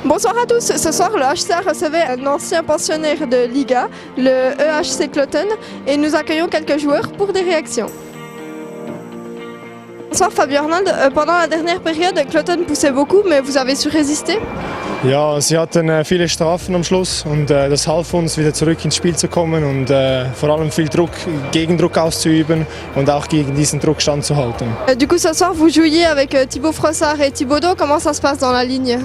Bonsoir à tous, ce soir le HCA recevait un ancien pensionnaire de Liga, le EHC Cloton, et nous accueillons quelques joueurs pour des réactions. Bonsoir Fabio Arnold, pendant la dernière période, Cloton poussait beaucoup, mais vous avez su résister? Ja, sie hatten viele Strafen am Schluss und das half uns wieder zurück ins Spiel zu kommen und vor allem viel Druck, Gegendruck auszuüben und auch gegen diesen Druck standzuhalten. Du coup ce soir vous jouiez avec Thibaut Frossard et Thibaudot, comment ça se passe dans la ligne?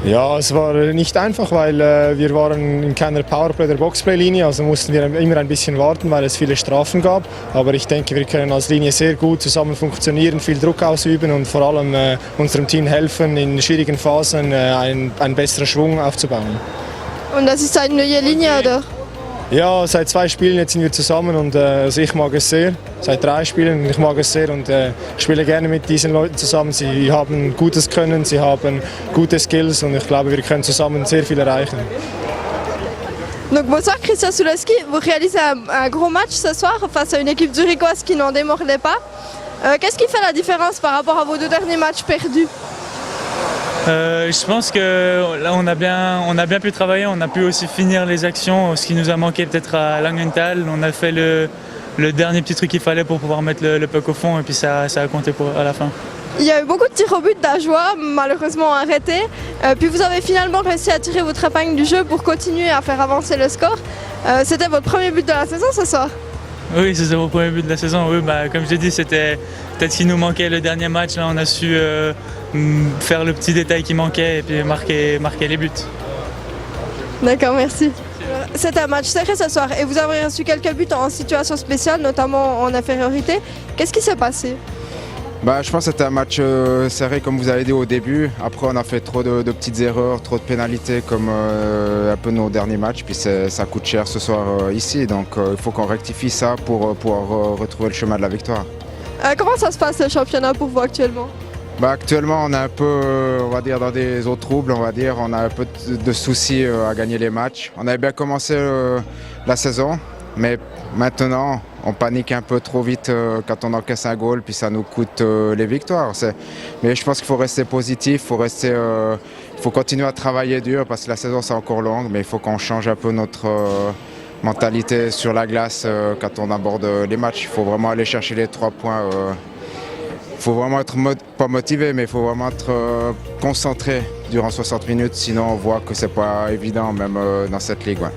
Ja, es war nicht einfach, weil wir waren in keiner Powerplay- oder Boxplay-Linie, also mussten wir immer ein bisschen warten, weil es viele Strafen gab. Aber ich denke, wir können als Linie sehr gut zusammen funktionieren, viel Druck ausüben und vor allem unserem Team helfen, in schwierigen Phasen einen besseren Schwung aufzubauen. Und das ist eine neue Linie, oder? Ja, seit 2 Spielen jetzt sind wir zusammen und also ich mag es sehr. Seit 3 Spielen, ich mag es sehr und ich spiele gerne mit diesen Leuten zusammen. Sie haben gutes Können, sie haben gute Skills und ich glaube, wir können zusammen sehr viel erreichen. Donc bonsoir Christian Sulewski, vous réalisez un gros match ce soir face à une équipe zurichoise qui n'en démordait pas. Qu'est-ce qui fait la différence par rapport à vos 2 derniers matchs perdus? Je pense que là on a bien pu travailler, on a pu aussi finir les actions, ce qui nous a manqué peut-être à Langenthal. On a fait le dernier petit truc qu'il fallait pour pouvoir mettre le puck au fond et puis ça a compté à la fin. Il y a eu beaucoup de tirs au but d'Ajoie, malheureusement arrêtés. Puis vous avez finalement réussi à tirer votre épingle du jeu pour continuer à faire avancer le score. C'était votre premier but de la saison ce soir? Oui, c'était mon premier but de la saison. Oui, comme je l'ai dit, c'était peut-être ce qui nous manquait le dernier match. Là, on a su faire le petit détail qui manquait et puis marquer les buts. D'accord, merci. C'était un match serré ce soir et vous avez reçu quelques buts en situation spéciale, notamment en infériorité. Qu'est-ce qui s'est passé? Je pense que c'était un match serré comme vous avez dit au début. Après on a fait trop de petites erreurs, trop de pénalités comme un peu nos derniers matchs. Puis ça coûte cher ce soir ici, donc il faut qu'on rectifie ça pour pouvoir retrouver le chemin de la victoire. Comment ça se passe le championnat pour vous actuellement? Actuellement on est un peu on va dire dans des eaux troubles, on a un peu de soucis à gagner les matchs. On avait bien commencé la saison, mais maintenant on panique un peu trop vite quand on encaisse un goal, puis ça nous coûte les victoires. Mais je pense qu'il faut rester positif, il faut continuer à travailler dur parce que la saison c'est encore longue, mais il faut qu'on change un peu notre mentalité sur la glace quand on aborde les matchs. Il faut vraiment aller chercher les 3 points. Il faut vraiment être pas motivé, mais il faut vraiment être concentré durant 60 minutes, sinon on voit que c'est pas évident même dans cette ligue. Ouais.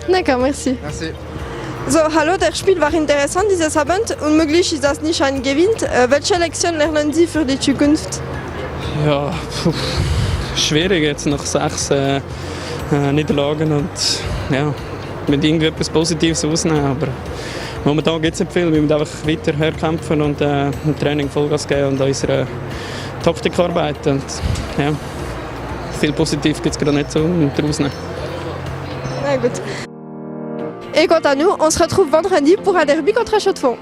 D'accord, merci. Merci. So, hallo, der Spiel war interessant dieses Abend. Unmöglich ist das nicht ein Gewinn. Welche Lektion lernen Sie für die Zukunft? Ja, schwierig jetzt nach 6 Niederlagen und ja, mit irgendetwas Positives rausnehmen. Aber momentan gibt es nicht viel. Wir müssen einfach weiter herkämpfen und im Training Vollgas geben und an unserer Taktik arbeiten. Und, ja, viel positiv gibt es gerade nicht so rausnehmen. Na gut. Et quant à nous, on se retrouve vendredi pour un derby contre Chaux-de-Fonds.